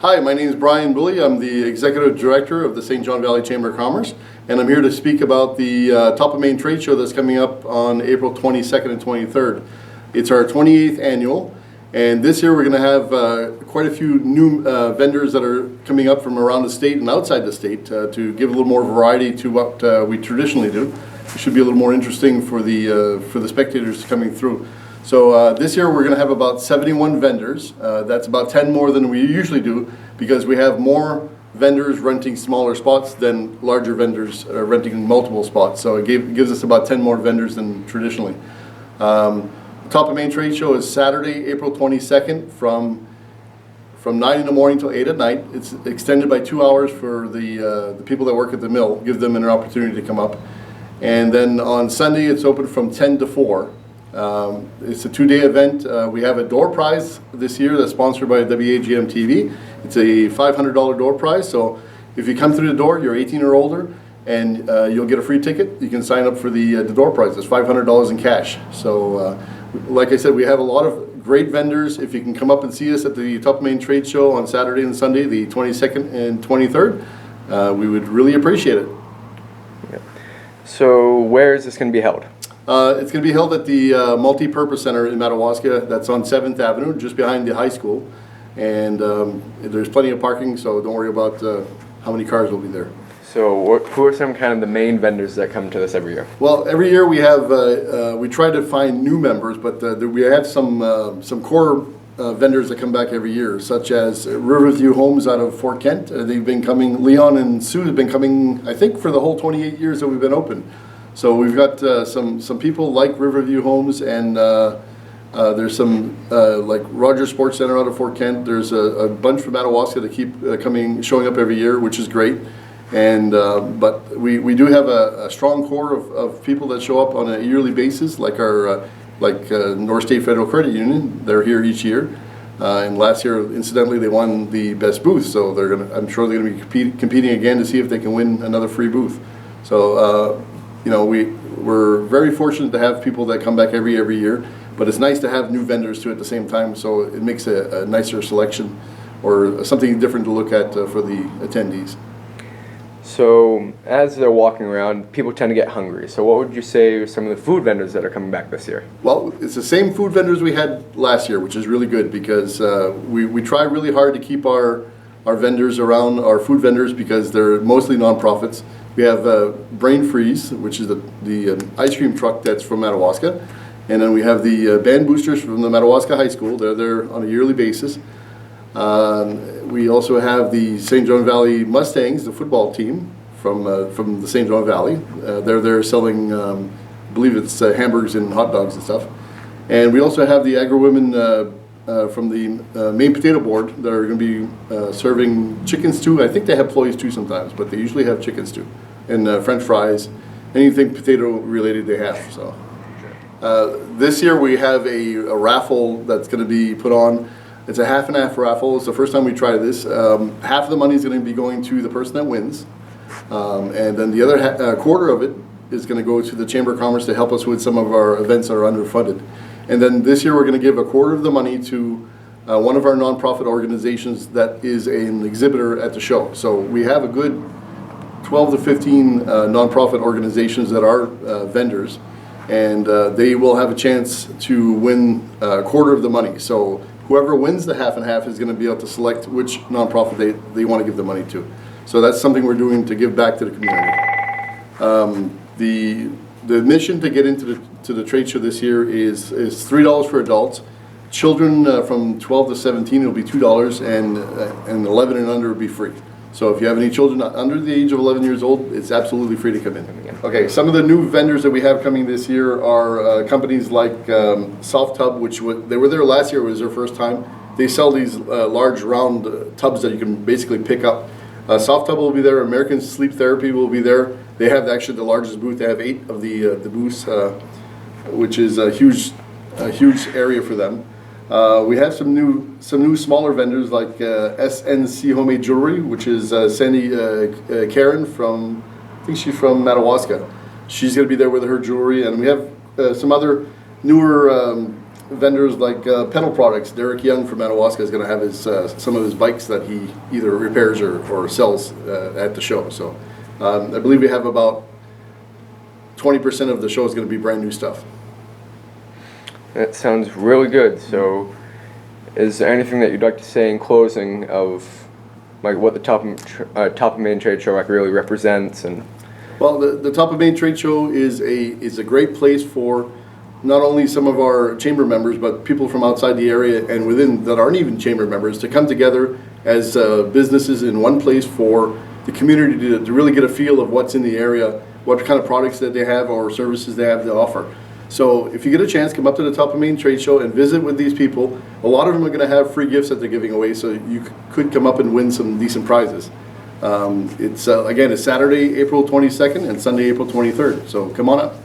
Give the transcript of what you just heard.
Hi, my name is Brian Bouley. I'm the Executive Director of the St. John Valley Chamber of Commerce, and I'm here to speak about the Top of Maine trade show that's coming up on April 22nd and 23rd. It's our 28th annual, and this year we're going to have quite a few new vendors that are coming up from around the state and outside the state to give a little more variety to what we traditionally do. It should be a little more interesting for the spectators coming through. So this year we're going to have about 71 vendors. That's about 10 more than we usually do because we have more vendors renting smaller spots than larger vendors renting multiple spots. So it gives us about 10 more vendors than traditionally. Top of Maine Trade Show is Saturday, April 22nd from 9 in the morning till 8 at night. It's extended by 2 hours for the people that work at the mill, give them an opportunity to come up. And then on Sunday it's open from 10 to 4. It's a 2-day event. We have a door prize this year that's sponsored by WAGM TV. It's a $500 door prize, so if you come through the door, you're 18 or older, and you'll get a free ticket. You can sign up for the door prize. It's $500 in cash. So, like I said, we have a lot of great vendors. If you can come up and see us at the Top of Maine Trade Show on Saturday and Sunday, the 22nd and 23rd, we would really appreciate it. Okay. So, where is this going to be held? It's going to be held at the Multi-Purpose Center in Madawaska. That's on 7th Avenue, just behind the high school. And there's plenty of parking, so don't worry about how many cars will be there. So who are some kind of the main vendors that come to this every year? Well, every year we have, we try to find new members, but we have some core vendors that come back every year, such as Riverview Homes out of Fort Kent. They've been coming, Leon and Sue have been coming, I think, for the whole 28 years that we've been open. So we've got some people like Riverview Homes, and there's some like Rogers Sports Center out of Fort Kent. There's a bunch from Madawaska that keep showing up every year, which is great. And but we do have a strong core of people that show up on a yearly basis, like our North State Federal Credit Union. They're here each year, and last year, incidentally, they won the best booth. So I'm sure they're going to be competing again to see if they can win another free booth. So. You know, we're very fortunate to have people that come back every year, but it's nice to have new vendors too at the same time, so it makes a nicer selection or something different to look at for the attendees. So as they're walking around, people tend to get hungry. So what would you say are some of the food vendors that are coming back this year? Well, it's the same food vendors we had last year, which is really good because we try really hard to keep our vendors around, our food vendors, because they're mostly nonprofits. We have Brain Freeze, which is the ice cream truck that's from Madawaska. And then we have the band boosters from the Madawaska High School. They're there on a yearly basis. We also have the St. John Valley Mustangs, the football team from the St. John Valley. They're there selling, I believe it's hamburgers and hot dogs and stuff. And we also have the Agro Women from the Maine Potato Board that are going to be serving chicken stew. I think they have ploys too sometimes, but they usually have chicken stew and French fries, anything potato related they have. So this year we have a raffle that's going to be put on. It's a half and half raffle. It's the first time we try this. Half of the money is going to be going to the person that wins, and then the other quarter of it is going to go to the Chamber of Commerce to help us with some of our events that are underfunded. And then this year we're going to give a quarter of the money to one of our nonprofit organizations that is an exhibitor at the show. So we have a good 12 to 15 nonprofit organizations that are vendors, and they will have a chance to win a quarter of the money. So whoever wins the half and half is going to be able to select which nonprofit they want to give the money to. So that's something we're doing to give back to the community. The admission to get into the trade show this year is $3 for adults. Children from 12 to 17 will be $2, and 11 and under will be free. So if you have any children under the age of 11 years old, it's absolutely free to come in. Okay, some of the new vendors that we have coming this year are companies like Soft Tub, which they were there last year. It was their first time. They sell these large round tubs that you can basically pick up. Soft Tub will be there. American Sleep Therapy will be there. They have actually the largest booth. They have 8 of the booths, which is a huge area for them. We have some new smaller vendors like SNC Homemade Jewelry, which is Sandy Karen from, I think she's from Madawaska. She's going to be there with her jewelry, and we have some other newer vendors like pedal products. Derek Young from Madawaska is going to have his some of his bikes that he either repairs or sells at the show. So I believe we have about 20% of the show is going to be brand new stuff. That sounds really good. So, is there anything that you'd like to say in closing of like what the Top of Maine trade show like really represents? And well, the Top of Maine trade show is a great place for not only some of our chamber members, but people from outside the area and within that aren't even chamber members to come together as businesses in one place for the community to really get a feel of what's in the area, what kind of products that they have or services they have to offer. So if you get a chance, come up to the Top of Maine trade show and visit with these people. A lot of them are going to have free gifts that they're giving away, so you could come up and win some decent prizes. It's again, it's Saturday, April 22nd and Sunday, April 23rd. So come on up.